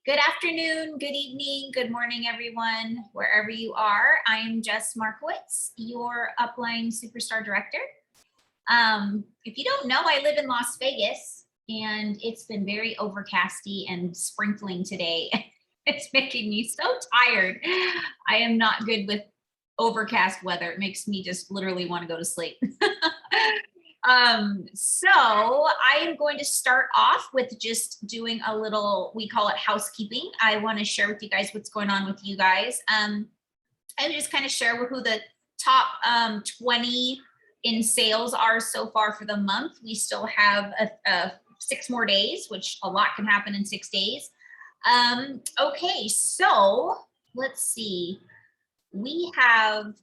Good afternoon, good evening, good morning, everyone, wherever you are. I am Jess Markowitz, your Upline Superstar Director. If you don't know, I live in Las Vegas, and it's been very overcasty and sprinkling today. It's making me so tired. I am not good with overcast weather. It makes me just literally want to go to sleep. So I am going to start off with just doing a little, we call it housekeeping. I want to share with you guys what's going on with you guys. And just kind of share who the top 20 in sales are so far for the month. We still have 6 more days, which a lot can happen in 6 days. Okay, so let's see. We have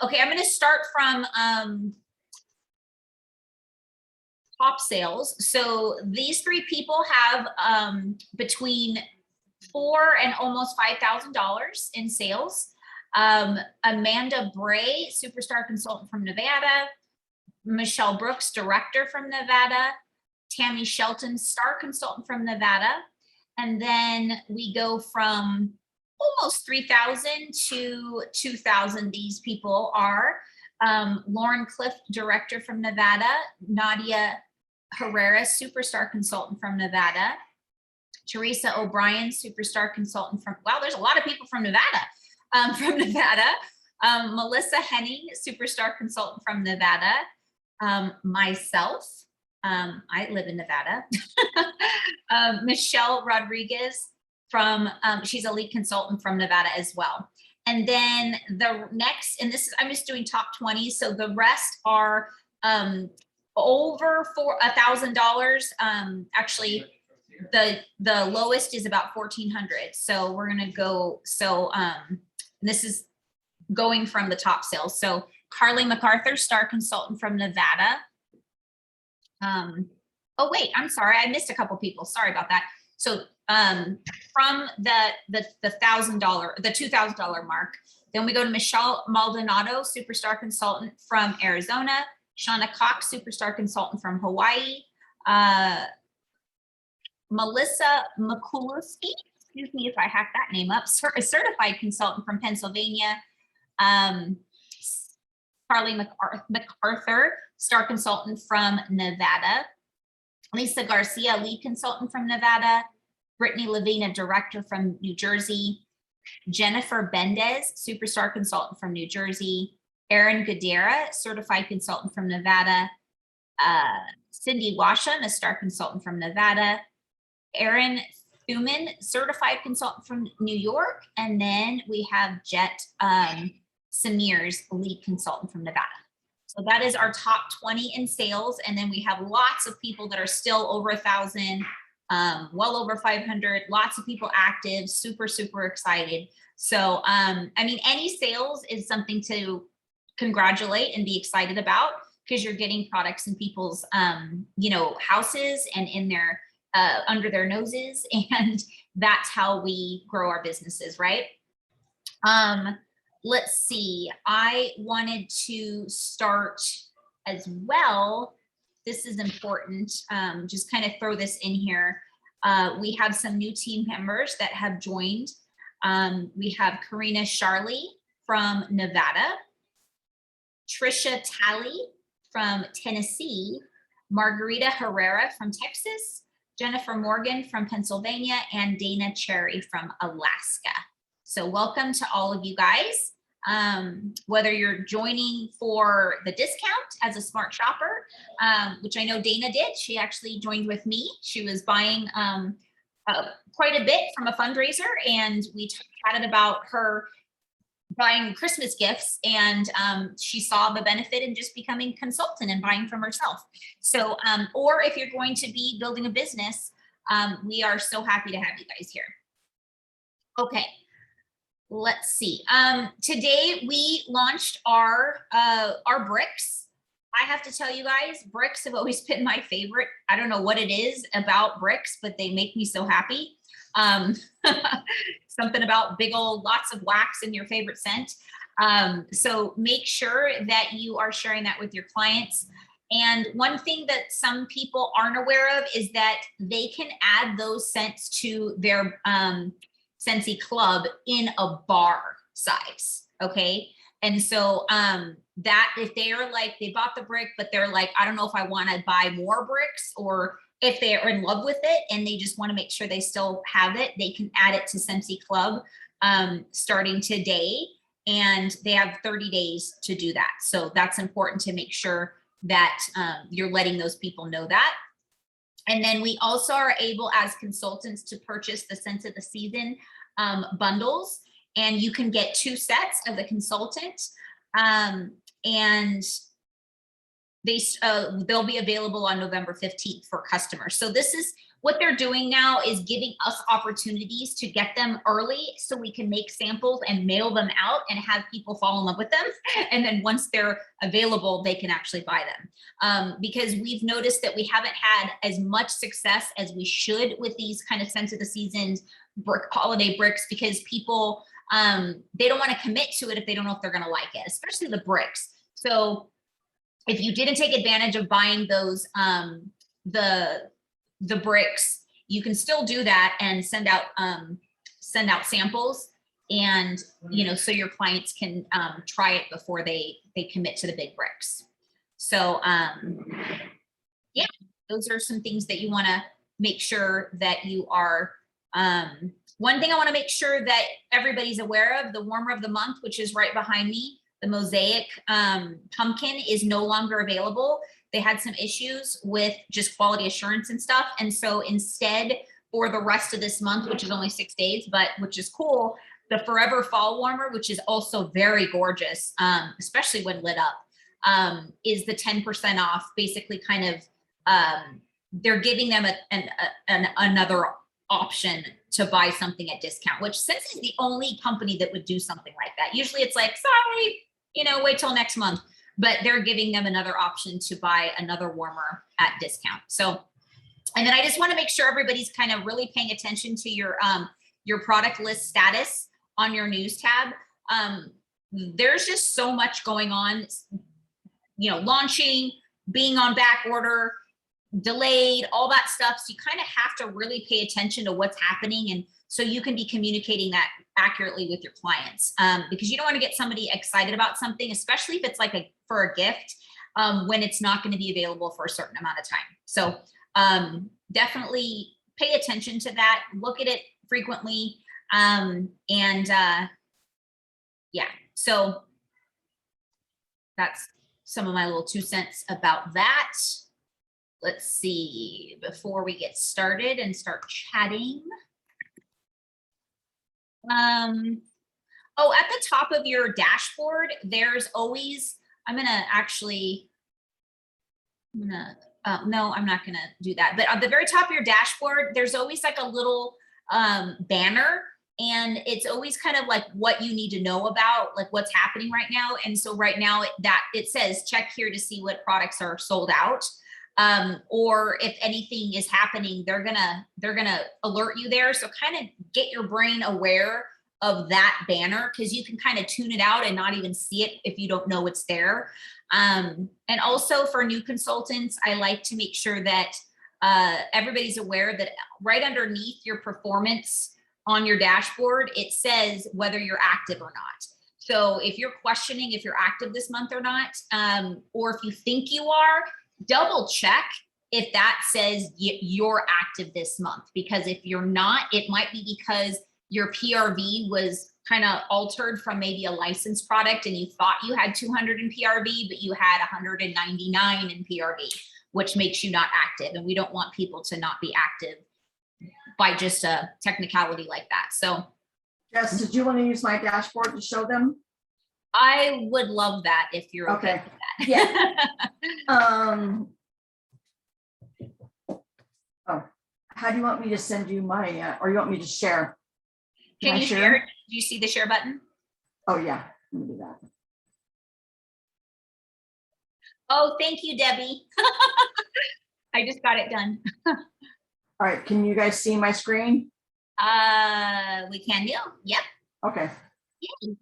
okay, I'm going to start from top sales. So these 3 people have between $4,000 and almost $5,000 in sales. Amanda Bray, superstar consultant from Nevada. Michelle Brooks, director from Nevada. Tammy Shelton, star consultant from Nevada. And then we go from almost 3,000 to 2,000. These people are Lauren Cliff, director from Nevada. Nadia Herrera, superstar consultant from Nevada. Teresa O'Brien, superstar consultant from, wow, there's a lot of people from Nevada. Melissa Henning, superstar consultant from Nevada. Myself, I live in Nevada. Michelle Rodriguez from, she's a lead consultant from Nevada as well. And then the next, and this is, I'm just doing top 20. So the rest are over $1,000. Actually, the lowest is about 1,400. So we're gonna go, so this is going from the top sales. So Carly MacArthur, star consultant from Nevada. Oh wait, I'm sorry, I missed a couple people. Sorry about that. So from the $1,000, the $2,000 mark, then we go to Michelle Maldonado, superstar consultant from Arizona. Shauna Cox, superstar consultant from Hawaii. Melissa Mikulski, excuse me if I hack that name up, a certified consultant from Pennsylvania. Carly MacArthur, star consultant from Nevada. Lisa Garcia, lead consultant from Nevada. Brittany Lavina, director from New Jersey. Jennifer Bendez, superstar consultant from New Jersey. Erin Gadera, certified consultant from Nevada. Cindy Washam, a star consultant from Nevada. Erin Thuman, certified consultant from New York. And then we have Jet Samirs, lead consultant from Nevada. So that is our top 20 in sales. And then we have lots of people that are still over 1,000, well over 500, lots of people active, super, super excited. So, I mean, any sales is something to congratulate and be excited about, because you're getting products in people's, you know, houses and in their, under their noses. And that's how we grow our businesses, right? Let's see, I wanted to start as well. This is important, just kind of throw this in here. We have some new team members that have joined. We have Karina Charlie from Nevada, Trisha Talley from Tennessee, Margarita Herrera from Texas, Jennifer Morgan from Pennsylvania, and Dana Cherry from Alaska. So welcome to all of you guys. Whether you're joining for the discount as a smart shopper, which I know Dana did. She actually joined with me. She was buying quite a bit from a fundraiser, and we chatted about her buying Christmas gifts, and she saw the benefit in just becoming a consultant and buying from herself. So, or if you're going to be building a business, we are so happy to have you guys here. Okay. Let's see. Today we launched our bricks. I have to tell you guys, bricks have always been my favorite. I don't know what it is about bricks, but they make me so happy. Something about big old lots of wax in your favorite scent. So make sure that you are sharing that with your clients. And one thing that some people aren't aware of is that they can add those scents to their Scentsy Club in a bar size, okay? And so that if they are like, they bought the brick, but they're like, I don't know if I want to buy more bricks, or if they are in love with it and they just want to make sure they still have it, they can add it to Scentsy Club starting today. And they have 30 days to do that. So that's important to make sure that you're letting those people know that. And then we also are able as consultants to purchase the Scent of the Season bundles, and you can get 2 sets as a consultant, and they'll be available on November 15th for customers. So this is what they're doing now, is giving us opportunities to get them early so we can make samples and mail them out and have people fall in love with them. And then once they're available, they can actually buy them. Because we've noticed that we haven't had as much success as we should with these kind of Scent of the Season holiday bricks, because people, they don't want to commit to it if they don't know if they're going to like it, especially the bricks. So if you didn't take advantage of buying those, the bricks, you can still do that and send out samples, and so your clients can try it before they commit to the big bricks. So yeah, those are some things that you want to make sure that you are. One thing I want to make sure that everybody's aware of: the warmer of the month, which is right behind me, the mosaic pumpkin, is no longer available. They had some issues with just quality assurance and stuff. And so instead, for the rest of this month, which is only 6 days, but which is cool, the Forever Fall Warmer, which is also very gorgeous, especially when lit up, is the 10% off. Basically kind of, they're giving them another option to buy something at discount, which Scentsy is the only company that would do something like that. Usually it's like, sorry, wait till next month. But they're giving them another option to buy another warmer at discount. So, and then I just want to make sure everybody's kind of really paying attention to your product list status on your news tab. There's just so much going on, launching, being on back order, delayed, all that stuff. So you kind of have to really pay attention to what's happening, and so you can be communicating that accurately with your clients, because you don't want to get somebody excited about something, especially if it's like for a gift, when it's not going to be available for a certain amount of time. So definitely pay attention to that, look at it frequently, yeah, so that's some of my little 2 cents about that. Let's see, before we get started and start chatting. Oh, at the top of your dashboard, there's always, no, I'm not gonna do that. But at the very top of your dashboard, there's always like a little banner, and it's always kind of like what you need to know about, like what's happening right now. And so right now it says check here to see what products are sold out. Or if anything is happening, they're gonna alert you there. So kind of get your brain aware of that banner, because you can kind of tune it out and not even see it if you don't know it's there. And also for new consultants, I like to make sure that everybody's aware that right underneath your performance on your dashboard, it says whether you're active or not. So if you're questioning if you're active this month or not, or if you think you are, double check if that says you're active this month, because if you're not, it might be because your PRV was kind of altered from maybe a licensed product, and you thought you had 200 in PRV, but you had 199 in PRV, which makes you not active. And we don't want people to not be active by just a technicality like that. So Jess, did you want to use my dashboard to show them? I would love that if you're okay with that. Yeah. Oh, how do you want me to send you my, or you want me to share? Can you share? Do you see the share button? Oh yeah, let me do that. Oh, thank you, Debbie. I just got it done. All right, can you guys see my screen? We can do. Yep. Okay. Yay.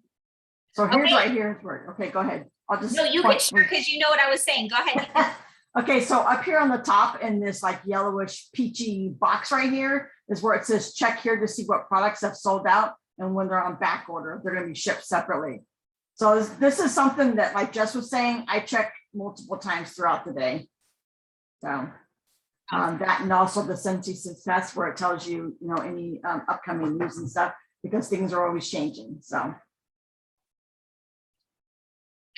So here's right here. Okay, go ahead. I'll just. No, you can share because you know what I was saying. Go ahead. Okay, so up here on the top in this like yellowish peachy box right here is where it says check here to see what products have sold out and when they're on back order, they're going to be shipped separately. So this is something that, like Jess was saying, I check multiple times throughout the day. So that, and also the Sensi Success where it tells you, you know, any upcoming news and stuff, because things are always changing. So.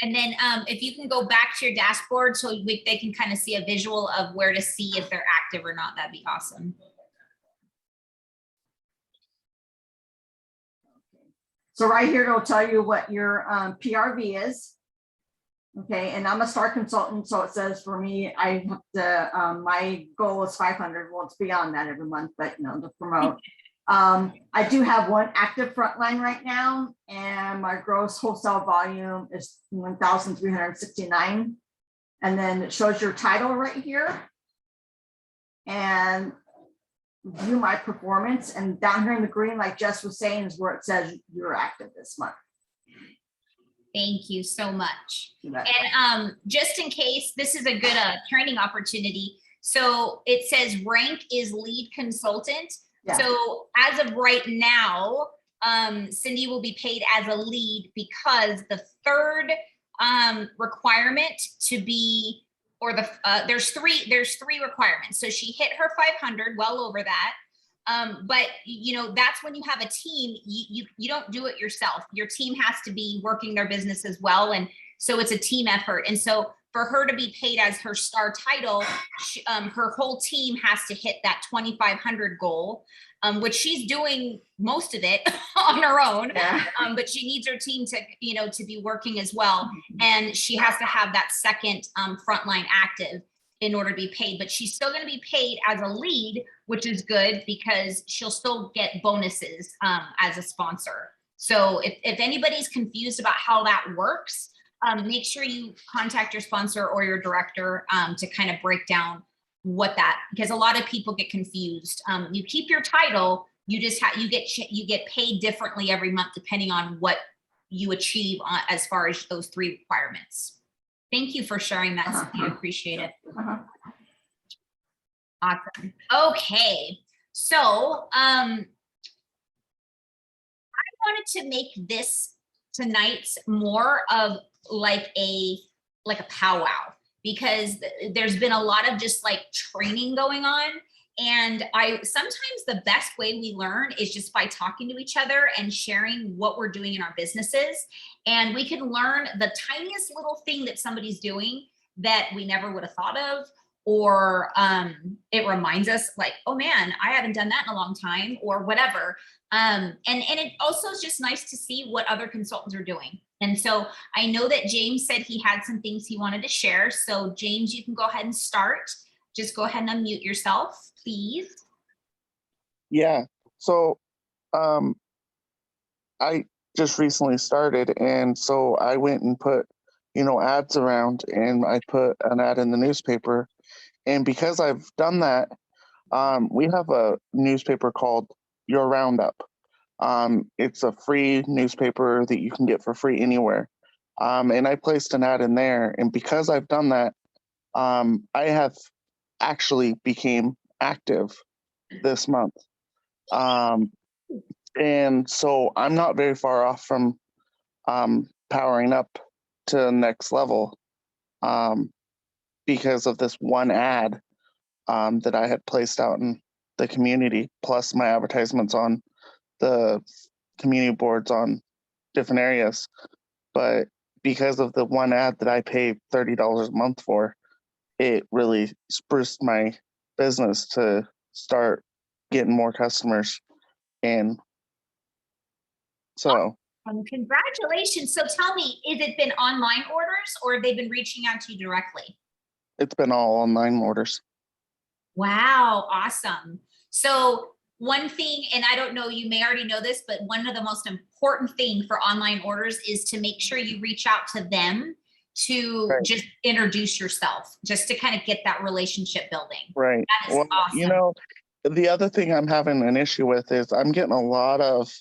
And then if you can go back to your dashboard so they can kind of see a visual of where to see if they're active or not, that'd be awesome. So right here, it'll tell you what your PRV is. Okay, and I'm a star consultant, so it says for me, I have to, my goal is 500. Well, it's beyond that every month, but you know, to promote. I do have one active frontline right now, and my gross wholesale volume is 1,369. And then it shows your title right here. And view my performance. And down here in the green, like Jess was saying, is where it says you're active this month. Thank you so much. And just in case, this is a good training opportunity. So it says rank is lead consultant. Yeah. So as of right now, Cindy will be paid as a lead because the third requirement to be, or the there's three requirements. So she hit her 500, well over that. But you know, that's when you have a team, you don't do it yourself. Your team has to be working their business as well. And so it's a team effort. And so for her to be paid as her star title, her whole team has to hit that 2,500 goal, which she's doing most of it on her own. Yeah. But she needs her team to, you know, to be working as well. And she has to have that second frontline active in order to be paid, but she's still going to be paid as a lead, which is good because she'll still get bonuses as a sponsor. So if anybody's confused about how that works, make sure you contact your sponsor or your director to kind of break down what that, because a lot of people get confused. You keep your title, you just you get paid differently every month depending on what you achieve as far as those three requirements. Thank you for sharing that. I appreciate it. Awesome. Okay. So I wanted to make this tonight's more of like a powwow, because there's been a lot of just like training going on. And sometimes the best way we learn is just by talking to each other and sharing what we're doing in our businesses. And we can learn the tiniest little thing that somebody's doing that we never would have thought of, or it reminds us like, oh man, I haven't done that in a long time, or whatever. And it also is just nice to see what other consultants are doing. And so I know that James said he had some things he wanted to share. So James, you can go ahead and start. Just go ahead and unmute yourself, please. Yeah, so I just recently started, and so I went and put, you know, ads around, and I put an ad in the newspaper. And because I've done that, we have a newspaper called Your Roundup. It's a free newspaper that you can get for free anywhere. And I placed an ad in there, and because I've done that, I have actually became active this month. And so I'm not very far off from powering up to the next level because of this one ad that I had placed out in the community, plus my advertisements on the community boards on different areas. But because of the one ad that I pay $30 a month for, it really spruced my business to start getting more customers. And so congratulations. So tell me, is it been online orders or have they been reaching out to you directly? It's been all online orders. Wow, awesome. So one thing, and I don't know, you may already know this, but one of the most important thing for online orders is to make sure you reach out to them to just introduce yourself, just to kind of get that relationship building. Right. That is awesome. You know, the other thing I'm having an issue with is I'm getting a lot of,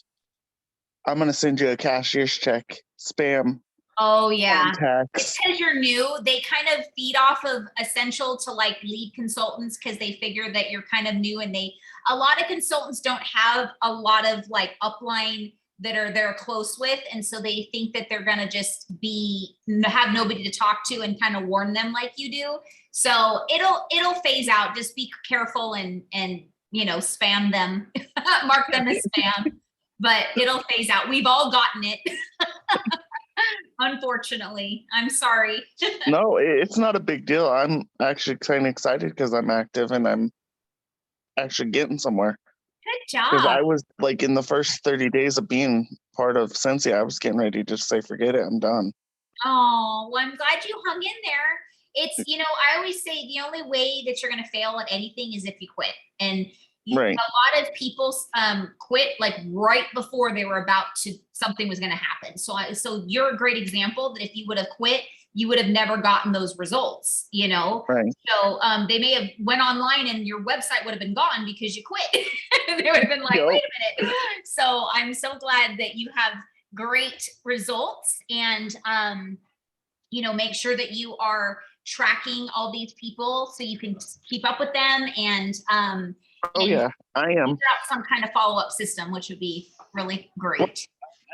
I'm going to send you a cashier's check spam Oh, yeah. It's contacts. because you're new. They kind of feed off of Essential to like lead consultants because they figure that you're kind of new, and a lot of consultants don't have a lot of like upline that they're close with, and so they think that they're gonna just have nobody to talk to and kind of warn them like you do. So it'll phase out. Just be careful and spam them, mark them as spam, but it'll phase out. We've all gotten it. Unfortunately, I'm sorry. No, it's not a big deal. I'm actually kind of excited because I'm active and I'm actually getting somewhere. Good Because I job. was like in the first 30 days of being part of Sensi, I was getting ready to just say, forget it, I'm done. Oh, well, I'm glad you hung in there. It's, I always say the only way that you're going to fail at anything is if you quit. And Right. a lot of people quit like right before they were something was going to happen. So you're a great example that if you would have quit, you would have never gotten those results, Right. So they may have went online and your website would have been gone because you quit. They would have been like, Yep. wait a minute. So I'm so glad that you have great results, and make sure that you are tracking all these people so you can keep up with them, and Oh yeah, I am. figure out some kind of follow-up system, which would be really great.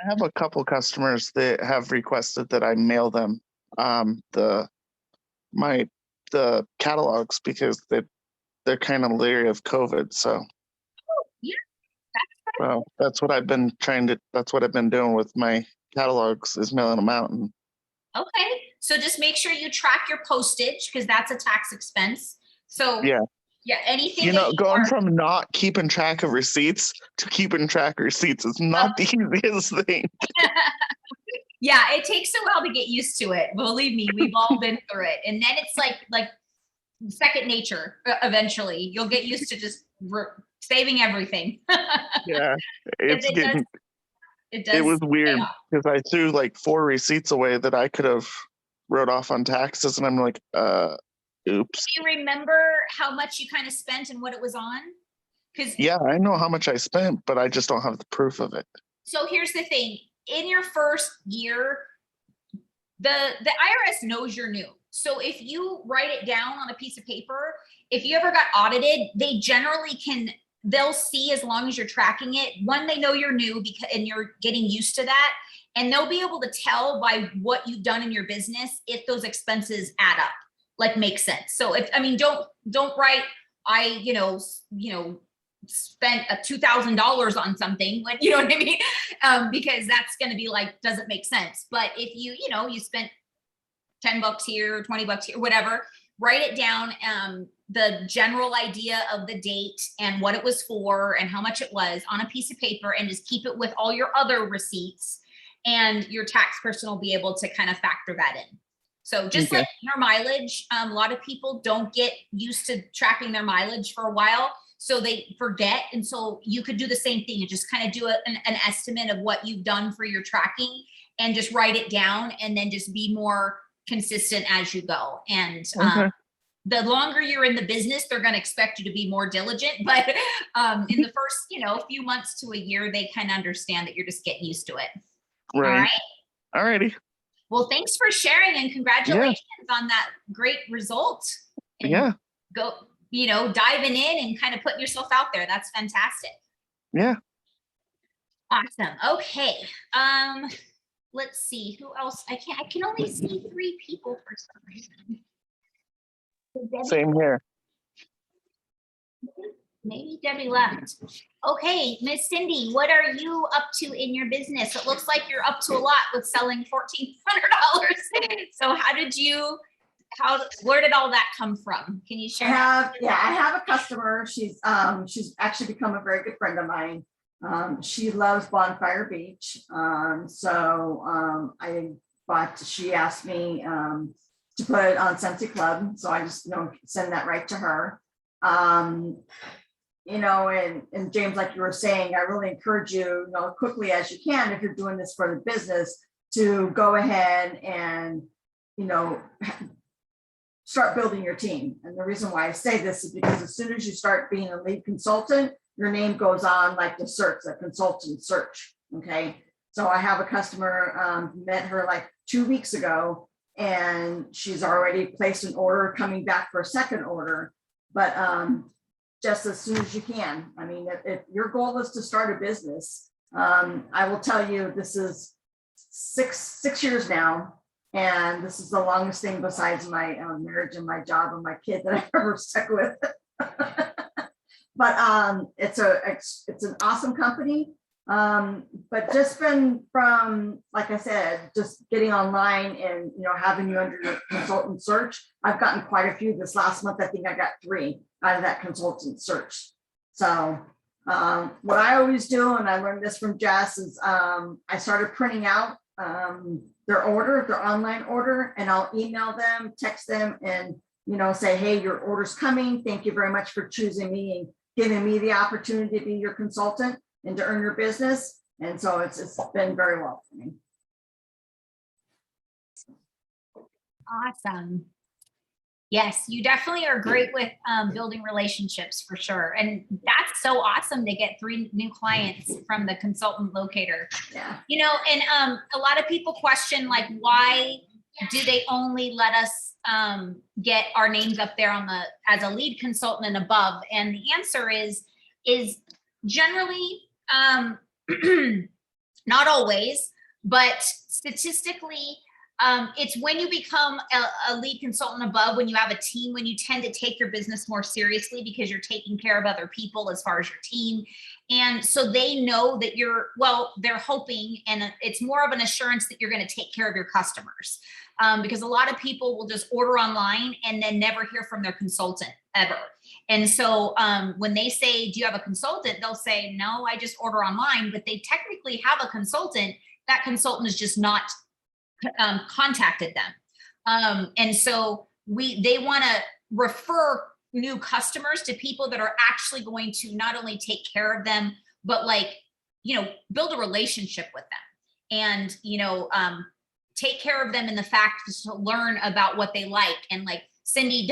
I have a couple customers that have requested that I mail them the catalogs because they're kind of leery of COVID. So Yeah, well, that's what I've been doing with my catalogs, is mailing them out. And okay. So just make sure you track your postage because that's a tax expense. So yeah, anything going from not keeping track of receipts to keeping track of receipts is not the easiest thing. Yeah, it takes a while to get used to it. Believe me, we've all been through it. And then it's like second nature. Eventually, you'll get used to just saving everything. Yeah, it was weird because I threw like 4 receipts away that I could have wrote off on taxes, and I'm like, oops. Do you remember how much you kind of spent and what it was on? Yeah, I know how much I spent, but I just don't have the proof of it. So here's the thing. In your first year, the IRS knows you're new. So if you write it down on a piece of paper, if you ever got audited, they generally they'll see, as long as you're tracking it, one, they know you're new and you're getting used to that. And they'll be able to tell by what you've done in your business if those expenses add up, like make sense. So don't write, I, spent $2,000 on something, when you know what I mean, because that's going to be like, doesn't make sense. But if you spent $10 here, $20 here, whatever, write it down, the general idea of the date and what it was for and how much it was on a piece of paper, and just keep it with all your other receipts, and your tax person will be able to kind of factor that in. So just like your mileage, a lot of people don't get used to tracking their mileage for a while, so they forget. And so you could do the same thing and just kind of do an estimate of what you've done for your tracking, and just write it down, and then just be more consistent as you go. And the longer you're in the business, they're going to expect you to be more diligent. But in the first, few months to a year, they kind of understand that you're just getting used to it. Right. All right. All righty. Well, thanks for sharing, and congratulations on that great result. And go, diving in and kind of putting yourself out there. That's fantastic. Yeah. Awesome. Okay. Let's see who else. I can only see 3 people for some reason. Same here. Maybe Debbie left. Okay, Miss Cindy, what are you up to in your business? It looks like you're up to a lot with selling $1,400. So where did all that come from? Can you share? I have a customer. She's actually become a very good friend of mine. She loves Bonfire Beach. She asked me to put it on Sensi Club. So I just send that right to her. And James, like you were saying, I really encourage you, quickly as you can, if you're doing this for the business, to go ahead and, start building your team. And the reason why I say this is because as soon as you start being a lead consultant, your name goes on like the search, the consultant search. Okay. So I have a customer, met her like 2 weeks ago, and she's already placed an order, coming back for a second order. But just as soon as you can. I mean, if your goal is to start a business, I will tell you, this is six years now. And this is the longest thing besides my marriage and my job and my kid that I've ever stuck with. But it's an awesome company. But just been from, like I said, just getting online and, having you under your consultant search, I've gotten quite a few this last month. I think I got 3 out of that consultant search. So what I always do, and I learned this from Jess, is I started printing out their online order, and I'll email them, text them, and, say, hey, your order's coming. Thank you very much for choosing me and giving me the opportunity to be your consultant and to earn your business. And so it's been very well for me. Awesome. Yes, you definitely are great with building relationships for sure. And that's so awesome to get 3 new clients from the consultant locator. Yeah. And a lot of people question, like, why do they only let us get our names up there as a lead consultant and above? And the answer is generally, not always, but statistically, it's when you become a lead consultant above, when you have a team, when you tend to take your business more seriously because you're taking care of other people as far as your team. And so they know that they're hoping, and it's more of an assurance that you're going to take care of your customers. Because a lot of people will just order online and then never hear from their consultant ever. And so when they say, do you have a consultant? They'll say, no, I just order online, but they technically have a consultant. That consultant is just not contacted them. And so they want to refer new customers to people that are actually going to not only take care of them, but build a relationship with them, and, take care of them in the fact to learn about what they like. And like Cindy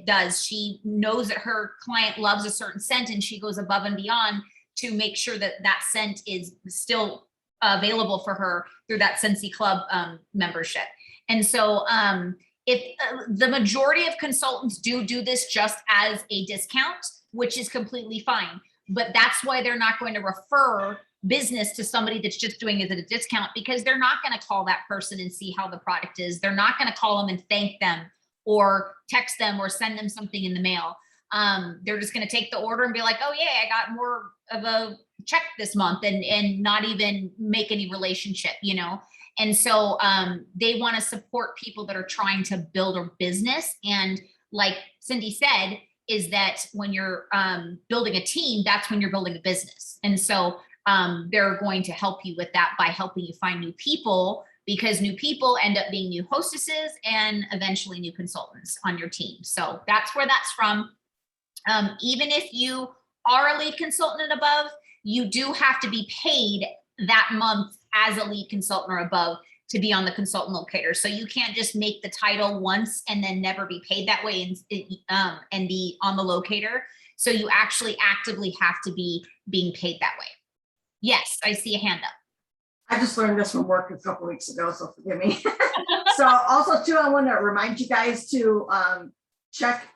does, she knows that her client loves a certain scent, and she goes above and beyond to make sure that that scent is still available for her through that Scentsy Club membership. And so if the majority of consultants do this just as a discount, which is completely fine, but that's why they're not going to refer business to somebody that's just doing it at a discount, because they're not going to call that person and see how the product is. They're not going to call them and thank them or text them or send them something in the mail. They're just going to take the order and be like, oh yeah, I got more of a check this month, and not even make any relationship, And so they want to support people that are trying to build a business. And like Cindy said, is that when you're building a team, that's when you're building a business. And so they're going to help you with that by helping you find new people, because new people end up being new hostesses and eventually new consultants on your team. So that's where that's from. Even if you are a lead consultant and above, you do have to be paid that month as a lead consultant or above to be on the consultant locator. So you can't just make the title once and then never be paid that way and be on the locator. So you actually actively have to be being paid that way. Yes, I see a hand up. I just learned this from work a couple weeks ago, so forgive me. So also too, I want to remind you guys to check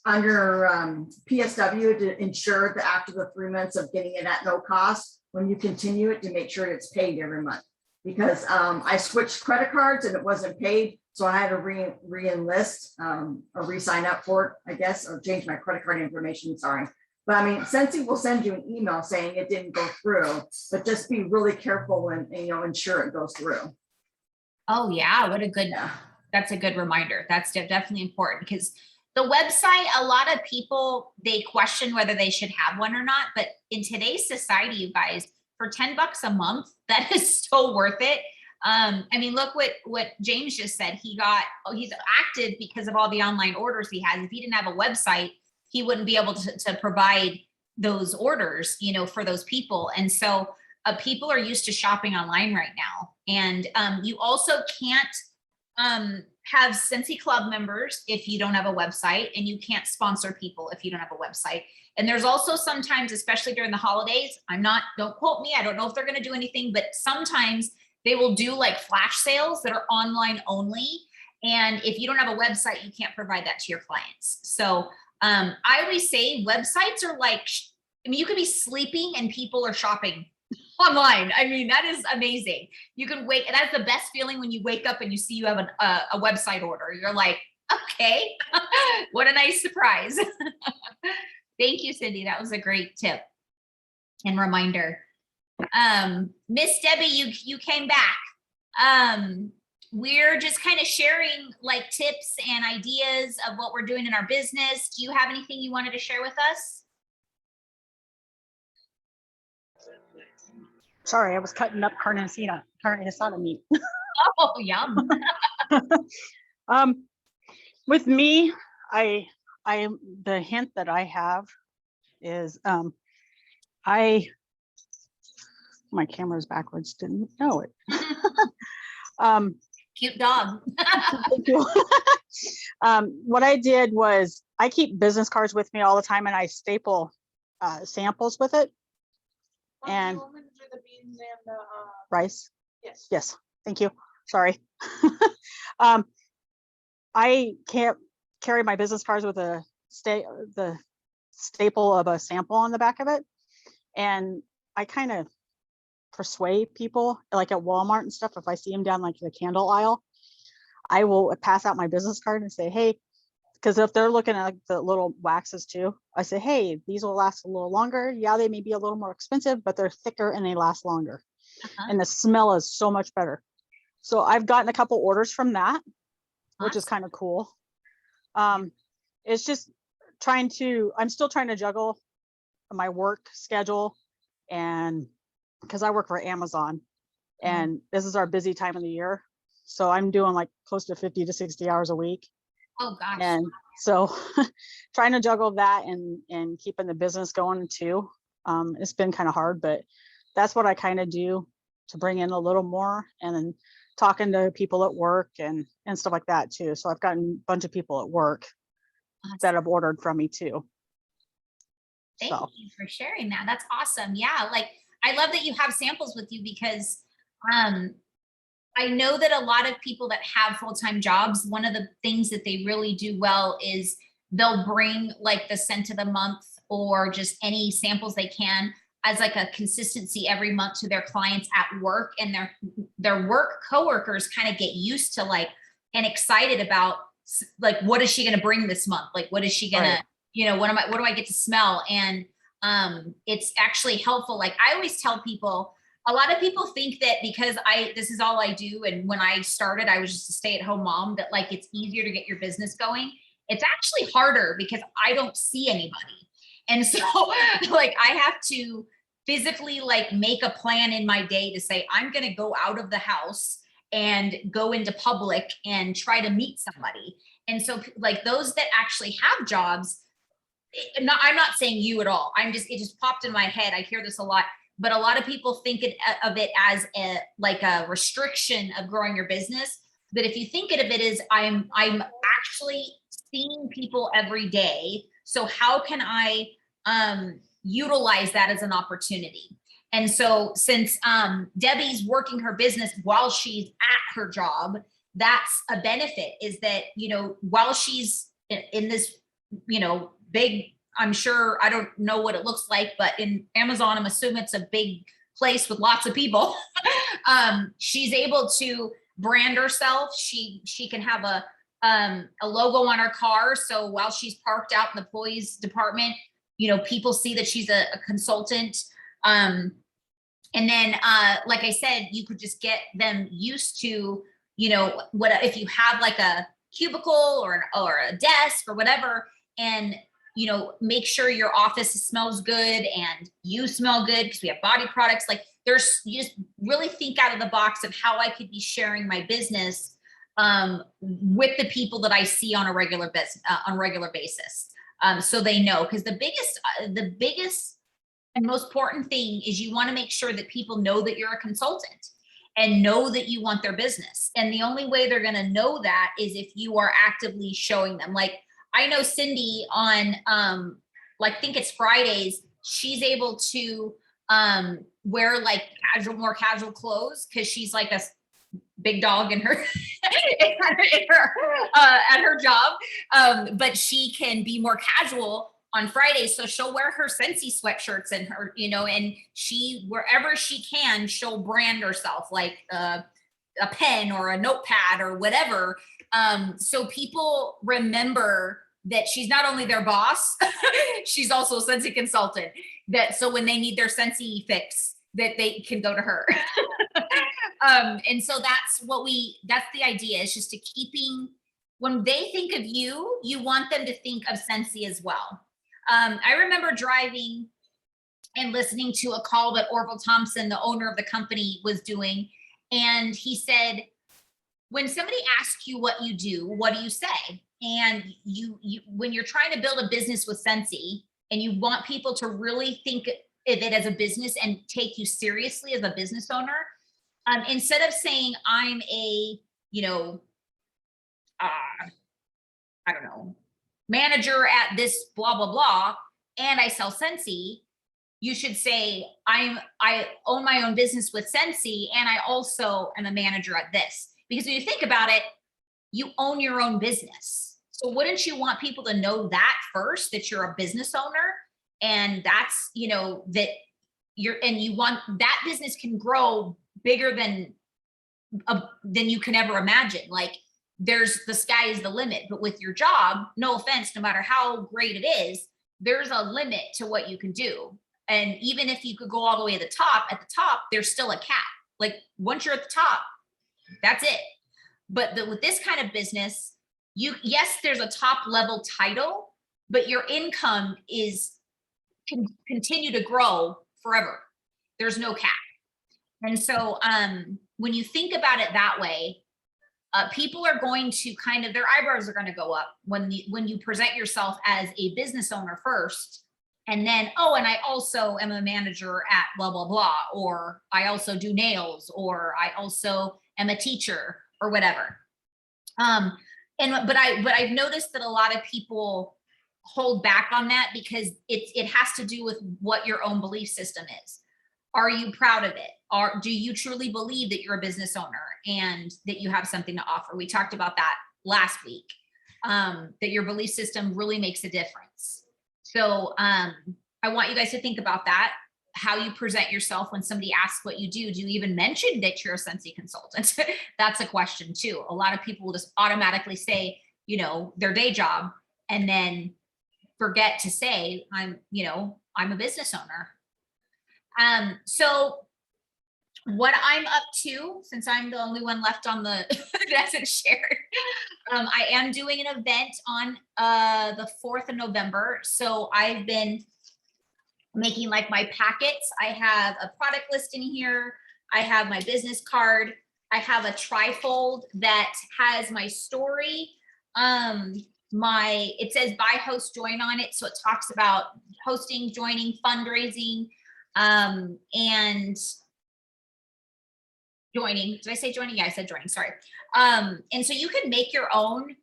on your PSW to ensure that after the 3 months of getting it at no cost, when you continue it, to make sure it's paid every month. Because I switched credit cards and it wasn't paid, so I had to re-enlist or re-sign up for it, I guess, or change my credit card information. Sorry. But I mean, Scentsy will send you an email saying it didn't go through, but just be really careful and ensure it goes through. Oh yeah, that's a good reminder. That's definitely important, because the website, a lot of people, they question whether they should have one or not. But in today's society, you guys, for $10 a month, that is so worth it. I mean, look what James just said. He's active because of all the online orders he has. If he didn't have a website, he wouldn't be able to provide those orders, for those people. And so people are used to shopping online right now. And you also can't have Scentsy Club members if you don't have a website, and you can't sponsor people if you don't have a website. And there's also sometimes, especially during the holidays, don't quote me, I don't know if they're going to do anything, but sometimes they will do like flash sales that are online only. And if you don't have a website, you can't provide that to your clients. So I always say websites are like, I mean, you could be sleeping and people are shopping online. I mean, that is amazing. You can wait. And that's the best feeling when you wake up and you see you have a website order. You're like, okay, what a nice surprise. Thank you, Cindy. That was a great tip and reminder. Miss Debbie, you came back. We're just kind of sharing like tips and ideas of what we're doing in our business. Do you have anything you wanted to share with us? Sorry, I was cutting up carne asada meat. Oh, yum. With me, the hint that I have is my camera's backwards, didn't know it. Cute dog. Thank you. What I did was I keep business cards with me all the time and I staple samples with it. And the beans and the rice. Yes. Thank you. Sorry. I can't carry my business cards with the staple of a sample on the back of it. And I kind of persuade people like at Walmart and stuff. If I see them down like the candle aisle, I will pass out my business card and say, hey, because if they're looking at like the little waxes too, I say, hey, these will last a little longer. Yeah, they may be a little more expensive, but they're thicker and they last longer. And the smell is so much better. So I've gotten a couple orders from that, which is kind of cool. It's just I'm still trying to juggle my work schedule, and because I work for Amazon and this is our busy time of the year. So I'm doing like close to 50 to 60 hours a week. Oh gosh. And so trying to juggle that and keeping the business going too. It's been kind of hard, but that's what I kind of do to bring in a little more, and then talking to people at work and stuff like that too. So I've gotten a bunch of people at work that have ordered from me too. Thank you for sharing that. That's awesome. Yeah. Like, I love that you have samples with you because I know that a lot of people that have full-time jobs, one of the things that they really do well is they'll bring like the scent of the month or just any samples they can as like a consistency every month to their clients at work, and their work coworkers kind of get used to like and excited about like, what is she going to bring this month? Like, what is she going to, you know, what do I get to smell? And it's actually helpful. Like I always tell people, a lot of people think that because this is all I do. And when I started, I was just a stay-at-home mom, that like, it's easier to get your business going. It's actually harder because I don't see anybody. And so like, I have to physically like make a plan in my day to say, I'm going to go out of the house and go into public and try to meet somebody. And so like those that actually have jobs, I'm not saying you at all. it just popped in my head. I hear this a lot, but a lot of people think of it as like a restriction of growing your business. But if you think of it as I'm actually seeing people every day. So how can I utilize that as an opportunity? And so since Debbie's working her business while she's at her job, that's a benefit, is that, you know, while she's in this, you know, big, I'm sure, I don't know what it looks like, but in Amazon, I'm assuming it's a big place with lots of people. She's able to brand herself. She can have a logo on her car. So while she's parked out in the employees department, you know, people see that she's a consultant. And then, like I said, you could just get them used to, you know, what if you have like a cubicle or a desk or whatever, and, you know, make sure your office smells good and you smell good because we have body products. Like you just really think out of the box of how I could be sharing my business with the people that I see on a regular basis. So they know, because the biggest and most important thing is you want to make sure that people know that you're a consultant and know that you want their business. And the only way they're going to know that is if you are actively showing them. Like I know Cindy on, like, I think it's Fridays, she's able to wear like more casual clothes because she's like a big dog in her, at her job. But she can be more casual on Fridays. So she'll wear her Scentsy sweatshirts and her, and she, wherever she can, she'll brand herself like a pen or a notepad or whatever. So people remember that she's not only their boss, she's also a Scentsy consultant. So when they need their Scentsy fix, that they can go to her. And so that's the idea, is just to when they think of you, you want them to think of Scentsy as well. I remember driving and listening to a call that Orville Thompson, the owner of the company, was doing. And he said, when somebody asks you what you do, what do you say? And you when you're trying to build a business with Scentsy and you want people to really think of it as a business and take you seriously as a business owner, instead of saying I'm a, I don't know, manager at this blah, blah, blah, and I sell Scentsy, you should say I own my own business with Scentsy and I also am a manager at this. Because when you think about it, you own your own business. So wouldn't you want people to know that first, that you're a business owner? And that's, that you want that business can grow bigger than you can ever imagine. Like the sky is the limit, but with your job, no offense, no matter how great it is, there's a limit to what you can do. And even if you could go all the way to the top, at the top, there's still a cap. Like once you're at the top, that's it. But with this kind of business, yes, there's a top level title, but your income can continue to grow forever. There's no cap. And so when you think about it that way, people are going to their eyebrows are going to go up when you present yourself as a business owner first. And then, and I also am a manager at blah, blah, blah, or I also do nails, or I also am a teacher or whatever. But I've noticed that a lot of people hold back on that because it has to do with what your own belief system is. Are you proud of it? Or do you truly believe that you're a business owner and that you have something to offer? We talked about that last week, that your belief system really makes a difference. So I want you guys to think about that, how you present yourself when somebody asks what you do. Do you even mention that you're a Scentsy consultant? That's a question too. A lot of people will just automatically say, their day job and then forget to say, I'm a business owner. So what I'm up to, since I'm the only one left on the that hasn't shared, I am doing an event on the 4th of November. So I've been making like my packets. I have a product listing here. I have my business card. I have a trifold that has my story. It says buy, host, join on it. So it talks about hosting, joining, fundraising, and joining. Did I say joining? Yeah, I said joining, sorry. And so you can make your own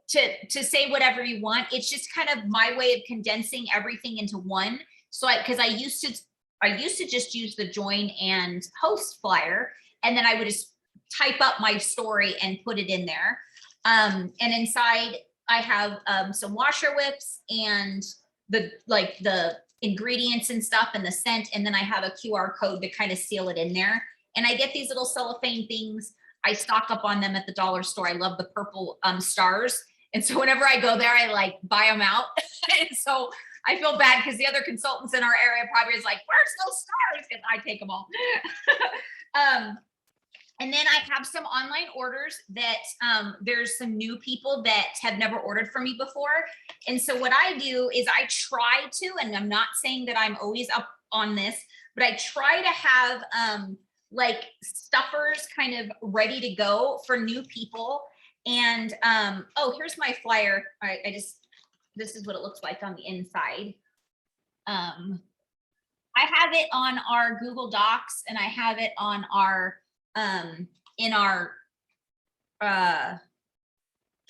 to say whatever you want. It's just kind of my way of condensing everything into one. So because I used to just use the join and host flyer, and then I would just type up my story and put it in there. And inside I have some washer whips and the ingredients and stuff and the scent. And then I have a QR code to kind of seal it in there. And I get these little cellophane things. I stock up on them at the dollar store. I love the purple stars. And so whenever I go there, I buy them out. And so I feel bad because the other consultants in our area probably is like, where's those stars? Because I take them all. And then I have some online orders that there's some new people that have never ordered from me before. And so what I do is I try to, and I'm not saying that I'm always up on this, but I try to have stuffers kind of ready to go for new people. And here's my flyer. This is what it looks like on the inside. I have it on our Google Docs, and I have it on our in our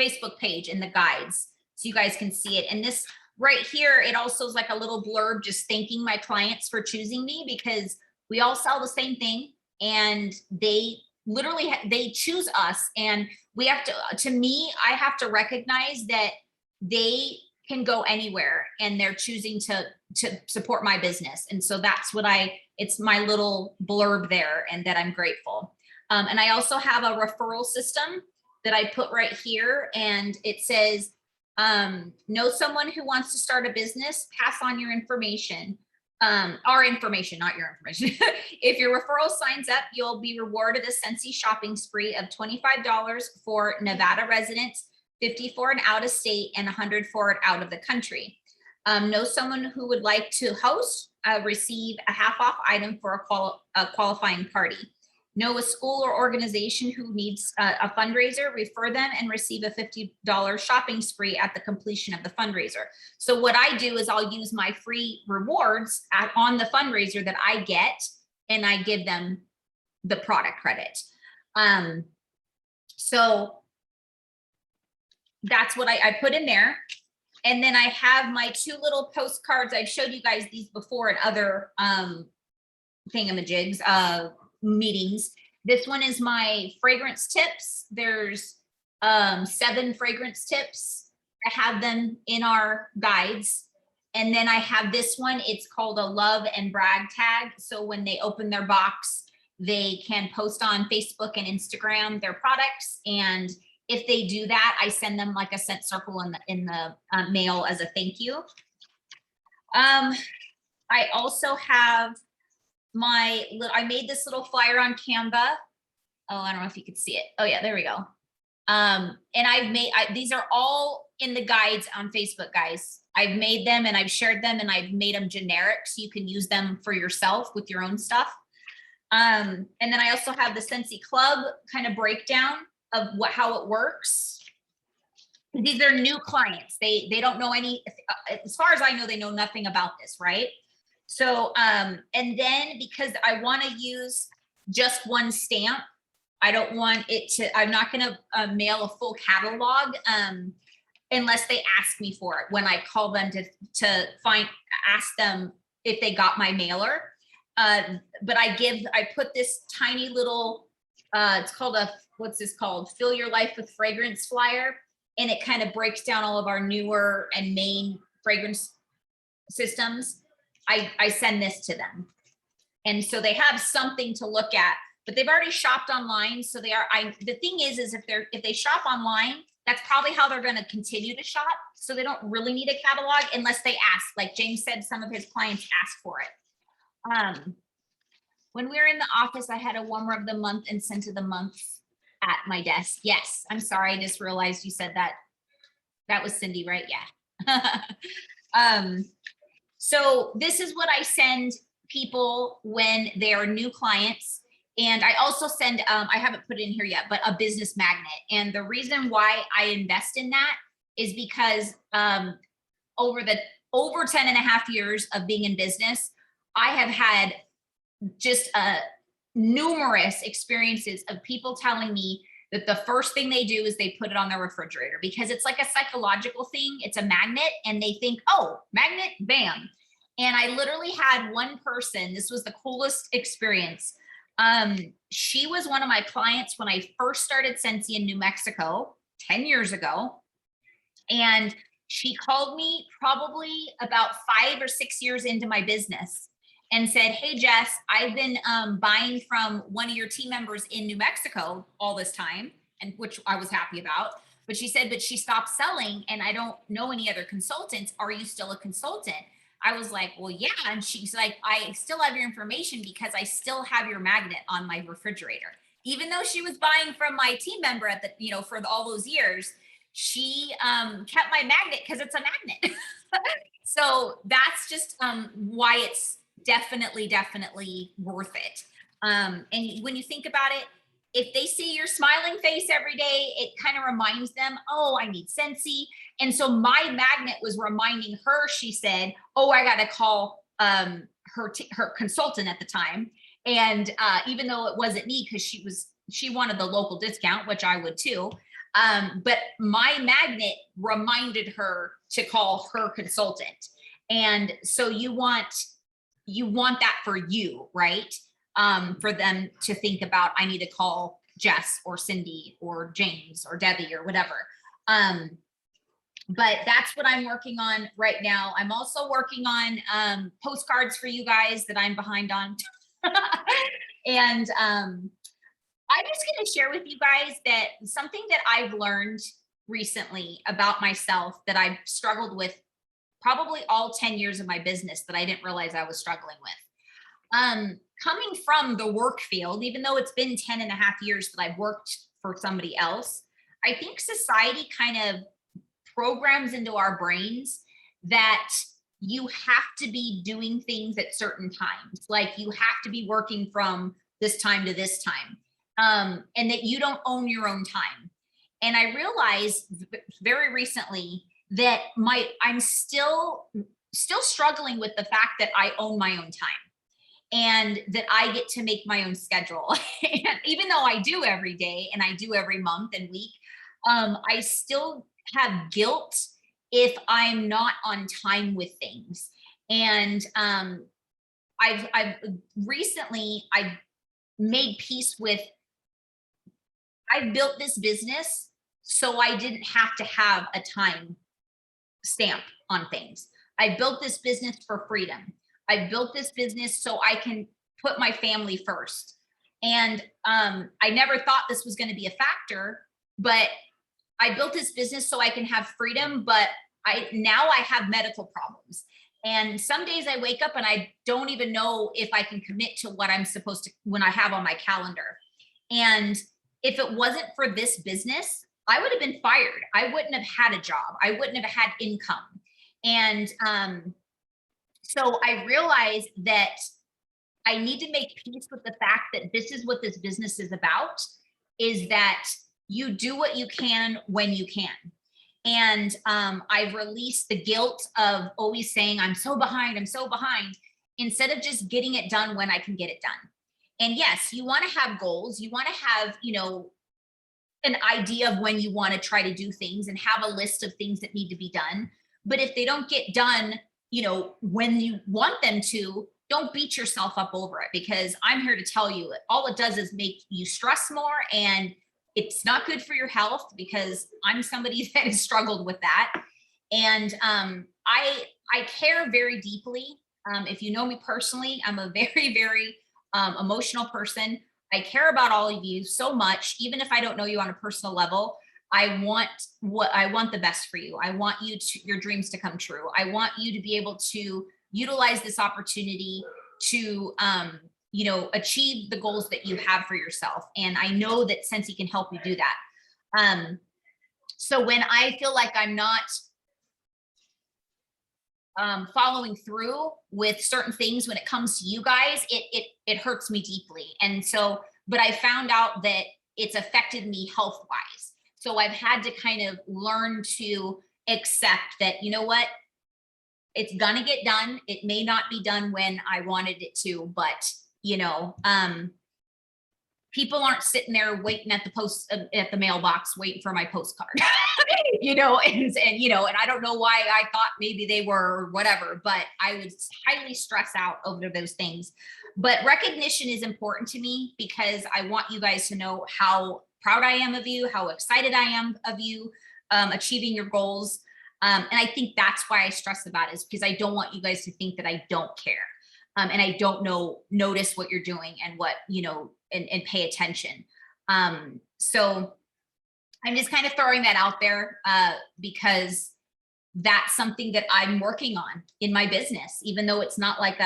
Facebook page in the guides, so you guys can see it. And this right here, it also is like a little blurb just thanking my clients for choosing me, because we all sell the same thing and they literally, they choose us, and we have to me, I have to recognize that they can go anywhere and they're choosing to support my business. And so that's what it's my little blurb there, and that I'm grateful. And I also have a referral system that I put right here, and it says, know someone who wants to start a business, pass on your information. Our information, not your information. If your referral signs up, you'll be rewarded a Scentsy shopping spree of $25 for Nevada residents, 50 for an out of state, and 100 for an out of the country. Know someone who would like to host, receive a half off item for a qualifying party. Know a school or organization who needs a fundraiser, refer them and receive a $50 shopping spree at the completion of the fundraiser. So what I do is I'll use my free rewards on the fundraiser that I get, and I give them the product credit. So that's what I put in there. And then I have my 2 little postcards. I've showed you guys these before in other thingamajigs, meetings. This one is my fragrance tips. There's 7 fragrance tips. I have them in our guides. And then I have this one. It's called a love and brag tag. So when they open their box, they can post on Facebook and Instagram their products. And if they do that, I send them like a scent circle in the mail as a thank you. I also have I made this little flyer on Canva. Oh, I don't know if you could see it. Oh yeah, there we go. And these are all in the guides on Facebook, guys. I've made them and I've shared them, and I've made them generic so you can use them for yourself with your own stuff. And then I also have the Scentsy Club kind of breakdown of how it works. These are new clients. They don't know as far as I know, they know nothing about this, right? So, and then because I want to use just one stamp, I don't want it to, I'm not going to mail a full catalog unless they ask me for it. When I call them to ask them if they got my mailer. But I put this tiny little, it's called what's this called? Fill Your Life with Fragrance flyer. And it kind of breaks down all of our newer and main fragrance systems. I send this to them. And so they have something to look at, but they've already shopped online. So the thing is if they shop online, that's probably how they're going to continue to shop. So they don't really need a catalog unless they ask. Like James said, some of his clients ask for it. When we were in the office, I had a warmer of the month and scent of the month at my desk. Yes, I'm sorry. I just realized you said that. That was Cindy, right? Yeah. So this is what I send people when they are new clients. And I also send, I haven't put it in here yet, but a business magnet. And the reason why I invest in that is because over 10 and a half years of being in business, I have had just numerous experiences of people telling me that the first thing they do is they put it on their refrigerator because it's like a psychological thing. It's a magnet and they think, oh, magnet, bam. And I literally had one person, this was the coolest experience. She was one of my clients when I first started Scentsy in New Mexico 10 years ago. And she called me probably about 5 or 6 years into my business and said, hey, Jess, I've been buying from one of your team members in New Mexico all this time, and which I was happy about. But she said, but she stopped selling and I don't know any other consultants. Are you still a consultant? I was like, well, yeah. And she's like, I still have your information because I still have your magnet on my refrigerator. Even though she was buying from my team member at the, for all those years, she kept my magnet because it's a magnet. So that's just why it's definitely worth it. And when you think about it, if they see your smiling face every day, it kind of reminds them, oh, I need Scentsy. And so my magnet was reminding her, she said, oh, I got to call her consultant at the time. And even though it wasn't me, because she wanted the local discount, which I would too. But my magnet reminded her to call her consultant. And so you want that for you, right? For them to think about, I need to call Jess or Cindy or James or Debbie or whatever. But that's what I'm working on right now. I'm also working on postcards for you guys that I'm behind on. And I'm just going to share with you guys that something that I've learned recently about myself that I've struggled with probably all 10 years of my business that I didn't realize I was struggling with. Coming from the work field, even though it's been 10 and a half years that I've worked for somebody else, I think society kind of programs into our brains that you have to be doing things at certain times. Like you have to be working from this time to this time. And that you don't own your own time. And I realized very recently that I'm still struggling with the fact that I own my own time and that I get to make my own schedule. And even though I do every day and I do every month and week, I still have guilt if I'm not on time with things. And I've recently made peace with, I built this business so I didn't have to have a time stamp on things. I built this business for freedom. I built this business so I can put my family first. And I never thought this was going to be a factor, but I built this business so I can have freedom, but now I have medical problems. And some days I wake up and I don't even know if I can commit to what I'm supposed to, when I have on my calendar. And if it wasn't for this business, I would have been fired. I wouldn't have had a job. I wouldn't have had income. And so I realized that I need to make peace with the fact that this is what this business is about, is that you do what you can when you can. And I've released the guilt of always saying, I'm so behind, instead of just getting it done when I can get it done. And yes, you want to have goals. You want to have, an idea of when you want to try to do things and have a list of things that need to be done. But if they don't get done, when you want them to, don't beat yourself up over it, because I'm here to tell you, all it does is make you stress more, and it's not good for your health, because I'm somebody that has struggled with that. And I care very deeply. If you know me personally, I'm a very, very emotional person. I care about all of you so much, even if I don't know you on a personal level. I want the best for you. I want your dreams to come true. I want you to be able to utilize this opportunity to achieve the goals that you have for yourself. And I know that Sensi can help you do that. So when I feel like I'm not following through with certain things when it comes to you guys, it hurts me deeply. And so, but I found out that it's affected me health-wise. So I've had to kind of learn to accept that, you know what, it's gonna get done. It may not be done when I wanted it to, but people aren't sitting there waiting at the mailbox waiting for my postcard. And I don't know why I thought maybe they were or whatever, but I would highly stress out over those things. But recognition is important to me, because I want you guys to know how proud I am of you, how excited I am of you achieving your goals. And I think that's why I stress about it, is because I don't want you guys to think that I don't care. And I don't notice what you're doing and what, and pay attention. So I'm just kind of throwing that out there because that's something that I'm working on in my business, even though it's not like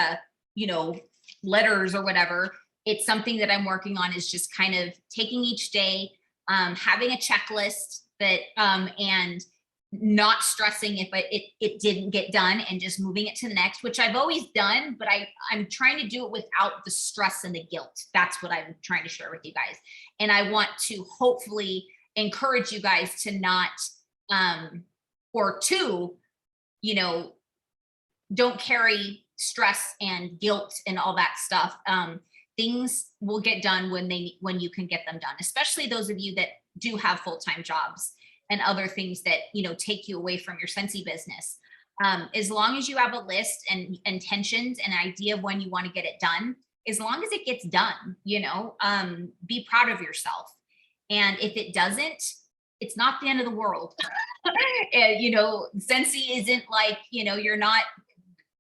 letters or whatever. It's something that I'm working on, is just kind of taking each day, having a checklist that, and not stressing if it didn't get done, and just moving it to the next, which I've always done, but I'm trying to do it without the stress and the guilt. That's what I'm trying to share with you guys. And I want to hopefully encourage you guys to not, don't carry stress and guilt and all that stuff. Things will get done when you can get them done, especially those of you that do have full-time jobs and other things that, you know, take you away from your Scentsy business. As long as you have a list and intentions and idea of when you want to get it done, as long as it gets done, you know, be proud of yourself. And if it doesn't, it's not the end of the world. And, you know, Scentsy isn't like, you know, you're not,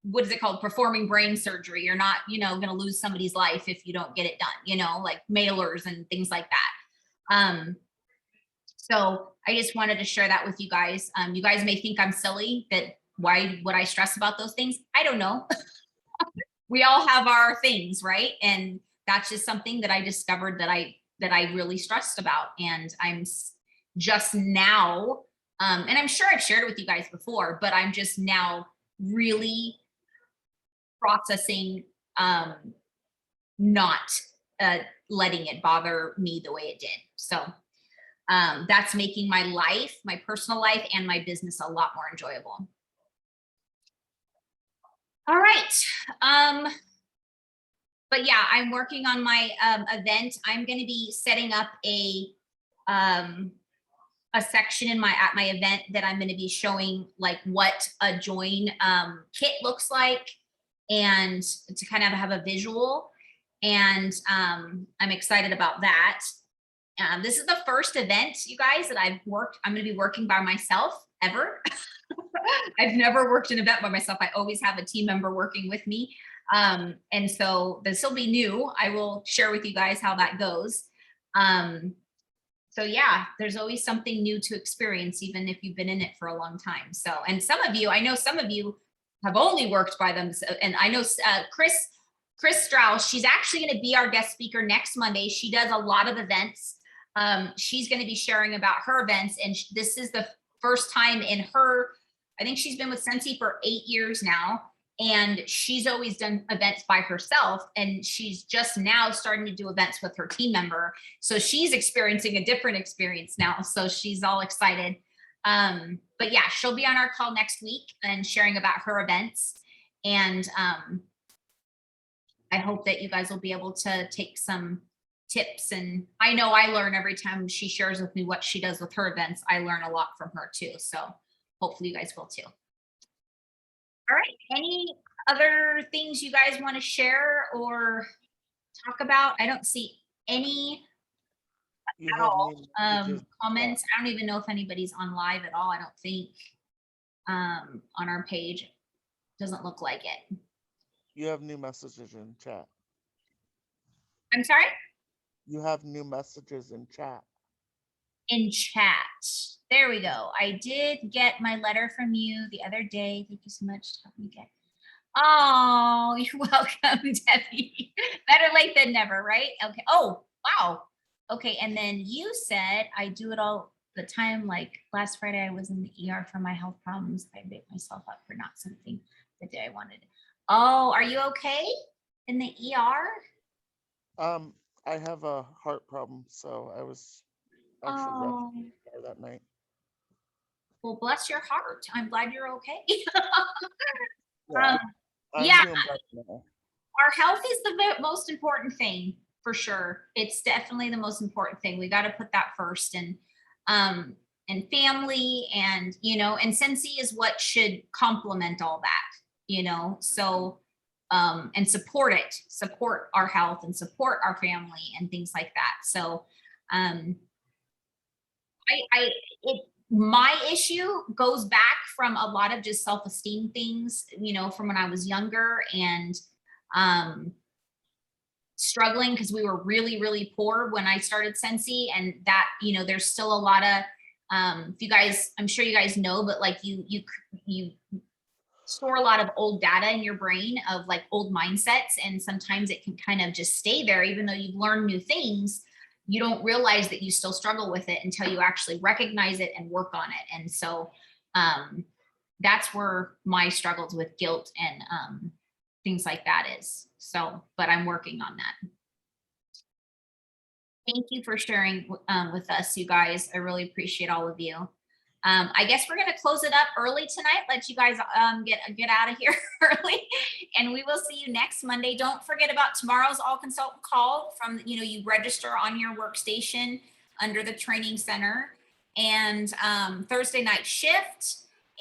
what is it called? Performing brain surgery. You're not, you know, going to lose somebody's life if you don't get it done, you know, like mailers and things like that. So I just wanted to share that with you guys. You guys may think I'm silly, that why would I stress about those things? I don't know. We all have our things, right? And that's just something that I discovered that I really stressed about. And I'm just now, and I'm sure I've shared it with you guys before, but I'm just now really processing, not letting it bother me the way it did. So that's making my life, my personal life and my business a lot more enjoyable. All right. But yeah, I'm working on my event. I'm going to be setting up a section in at my event that I'm going to be showing like what a join kit looks like, and to kind of have a visual. And I'm excited about that. This is the first event, you guys, that I'm going to be working by myself ever. I've never worked an event by myself. I always have a team member working with me. And so this will be new. I will share with you guys how that goes. So yeah, there's always something new to experience, even if you've been in it for a long time. So, and some of you, I know some of you have only worked by them. And I know Chris Strauss, she's actually going to be our guest speaker next Monday. She does a lot of events. She's going to be sharing about her events. And this is the first time in her, I think she's been with Scentsy for 8 years now. And she's always done events by herself. And she's just now starting to do events with her team member. So she's experiencing a different experience now. So she's all excited. But yeah, she'll be on our call next week and sharing about her events. And I hope that you guys will be able to take some tips. And I know I learn every time she shares with me what she does with her events. I learn a lot from her too. So hopefully you guys will too. All right. Any other things you guys want to share or talk about? I don't see any at all comments. I don't even know if anybody's on live at all. I don't think on our page. Doesn't look like it. You have new messages in chat. I'm sorry? You have new messages in chat. In chat. There we go. I did get my letter from you the other day. Thank you so much. Oh, you're welcome, Debbie. Better late than never, right? Okay. Oh, wow. Okay. And then you said I do it all the time. Like last Friday, I was in the ER for my health problems. I beat myself up for not something the day I wanted. Oh, are you okay in the ER? I have a heart problem, so I was actually in the ER that night. Well, bless your heart. I'm glad you're okay. Yeah, yeah. Doing better now. Our health is the most important thing for sure. It's definitely the most important thing. We got to put that first, and family, and and Scentsy is what should complement all that, so and support our health and support our family and things like that. So my issue goes back from a lot of just self-esteem things, from when I was younger, and struggling because we were really, really poor when I started Scentsy, and that, there's still a lot of, if you guys, I'm sure you guys know, but like you store a lot of old data in your brain of like old mindsets, and sometimes it can kind of just stay there, even though you've learned new things. You don't realize that you still struggle with it until you actually recognize it and work on it. And so that's where my struggles with guilt and things like that is. So, but I'm working on that. Thank you for sharing with us, you guys. I really appreciate all of you. I guess we're going to close it up early tonight. Let you guys get out of here early, and we will see you next Monday. Don't forget about tomorrow's all consultant call. From you register on your workstation. under the training center, and Thursday night shift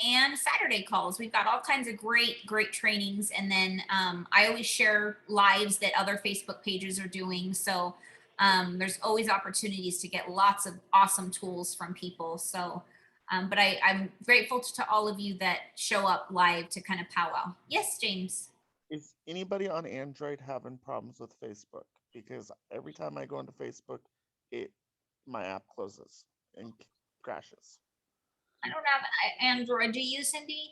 and Saturday calls. We've got all kinds of great trainings. And then I always share lives that other Facebook pages are doing. So there's always opportunities to get lots of awesome tools from people. So, but I'm grateful to all of you that show up live to kind of powwow. Yes, James. Is anybody on Android having problems with Facebook? Because every time I go into Facebook, my app closes and crashes. I don't have Android. Do you, Cindy?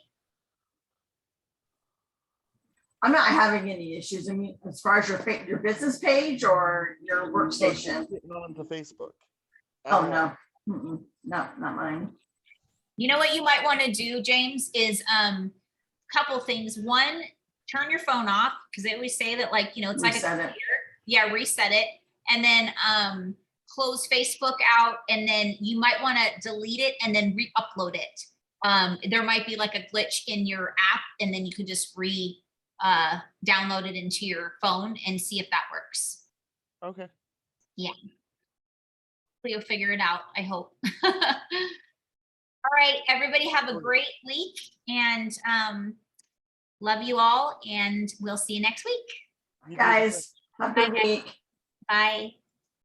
I'm not having any issues. I mean, as far as your business page or your workstation. Getting onto Facebook. Oh, no. Mm-mm. No, not mine. You know what you might want to do, James, is couple things. One, turn your phone off, because they always say that, like, you know, it's like a Reset it. computer. Yeah, reset it. And then close Facebook out, and then you might want to delete it and then re-upload it. There might be like a glitch in your app, and then you could just download it into your phone and see if that works. Okay. Yeah. You'll figure it out, I hope. All right, everybody have a great week, and love you all, and we'll see you next week. You do the Guys, have a good Okay. week. Bye.